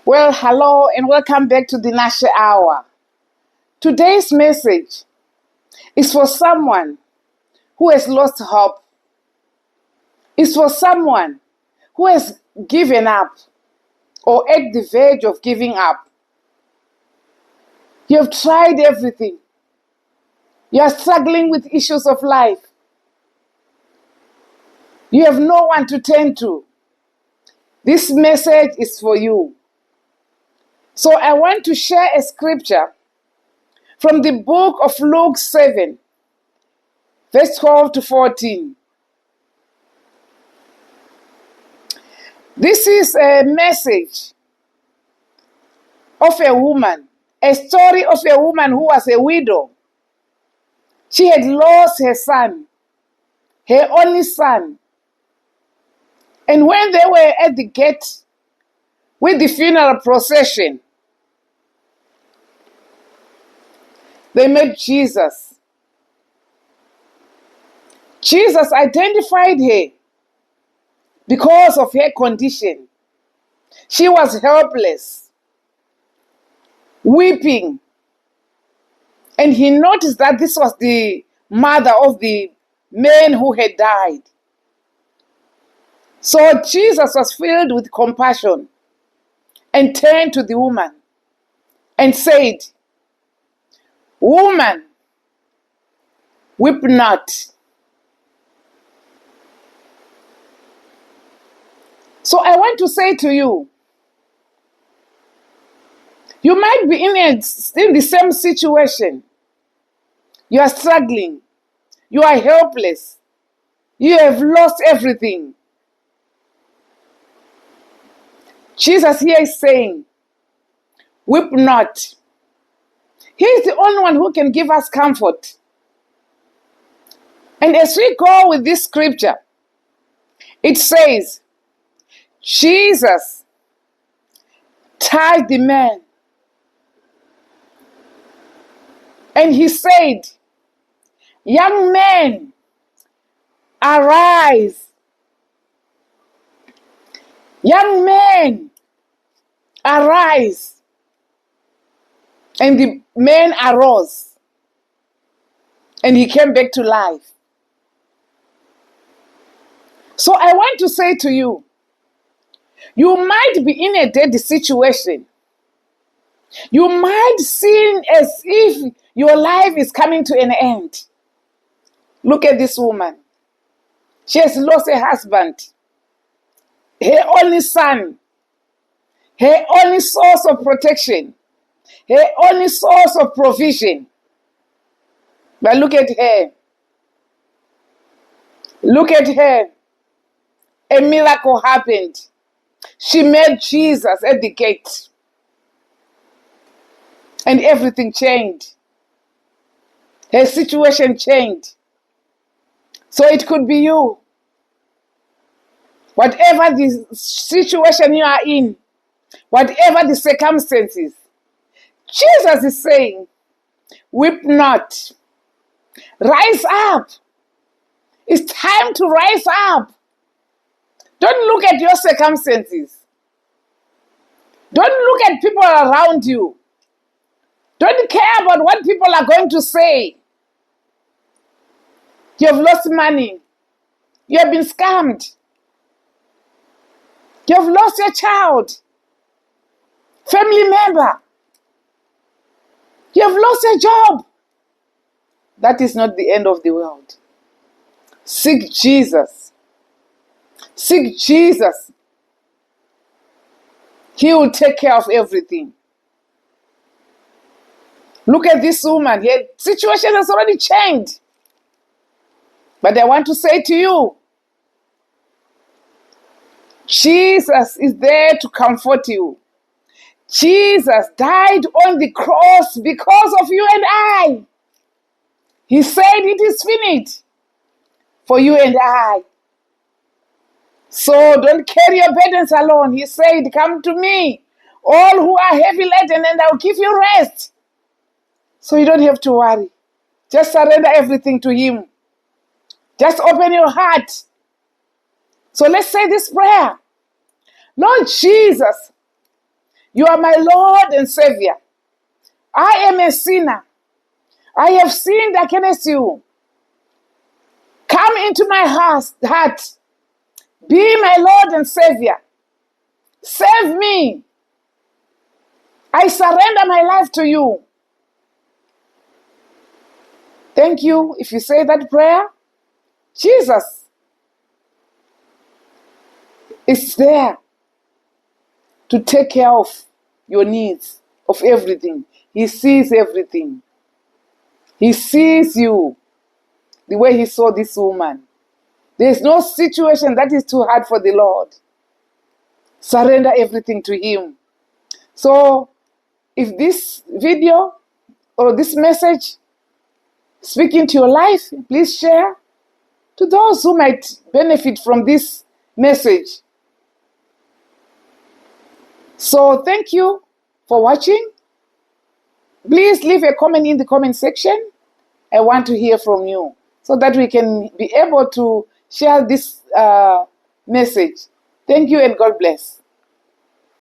Well, hello and welcome back to the Nashe Hour. Today's message is for someone who has lost hope. It's for someone who has given up or at the verge of giving up. You have tried everything. You are struggling with issues of life. You have no one to turn to. This message is for you. So I want to share a scripture from the book of Luke 7, verse 12 to 14. This is a message of a woman, a story of a woman who was a widow. She had lost her son, her only son. And when they were at the gate with the funeral procession, they met Jesus. Jesus identified her because of her condition. She was helpless, weeping. And he noticed that this was the mother of the man who had died. So Jesus was filled with compassion and turned to the woman and said, "Woman, weep not." So I want to say to you, you might be in the same situation. You are struggling. You are helpless. You have lost everything. Jesus here is saying, weep not. He is the only one who can give us comfort. And as we go with this scripture, it says, Jesus touched the man. And he said, "Young man, arise." Young man, arise. And the man arose. And he came back to life. So I want to say to you, you might be in a dead situation. You might seem as if your life is coming to an end. Look at this woman. She has lost her husband, her only son, her only source of protection, her only source of provision. But look at her. Look at her. A miracle happened. She met Jesus at the gate. And everything changed. Her situation changed. So it could be you. Whatever the situation you are in, whatever the circumstances, Jesus is saying, weep not. Rise up. It's time to rise up. Don't look at your circumstances. Don't look at people around you. Don't care about what people are going to say. You have lost money. You have been scammed. You have lost your child, family member. You have lost your job. That is not the end of the world. Seek Jesus. Seek Jesus. He will take care of everything. Look at this woman. Her situation has already changed. But I want to say to you, Jesus is there to comfort you. Jesus died on the cross because of you and I. He said it is finished for you and I. So don't carry your burdens alone. He said, "Come to me, all who are heavy laden, and I'll give you rest." So you don't have to worry. Just surrender everything to Him. Just open your heart. So let's say this prayer. Lord Jesus, You are my Lord and Savior. I am a sinner. I have sinned against you. Come into my heart. Be my Lord and Savior. Save me. I surrender my life to you. Thank you. If you say that prayer, Jesus is there to take care of your needs, of everything. He sees everything. He sees you the way he saw this woman. There is no situation that is too hard for the Lord. Surrender everything to him. So, if this video or this message speaking to your life, please share to those who might benefit from this message. So thank you for watching. Please leave a comment in the comment section. I want to hear from you so that we can be able to share this message. Thank you and God bless.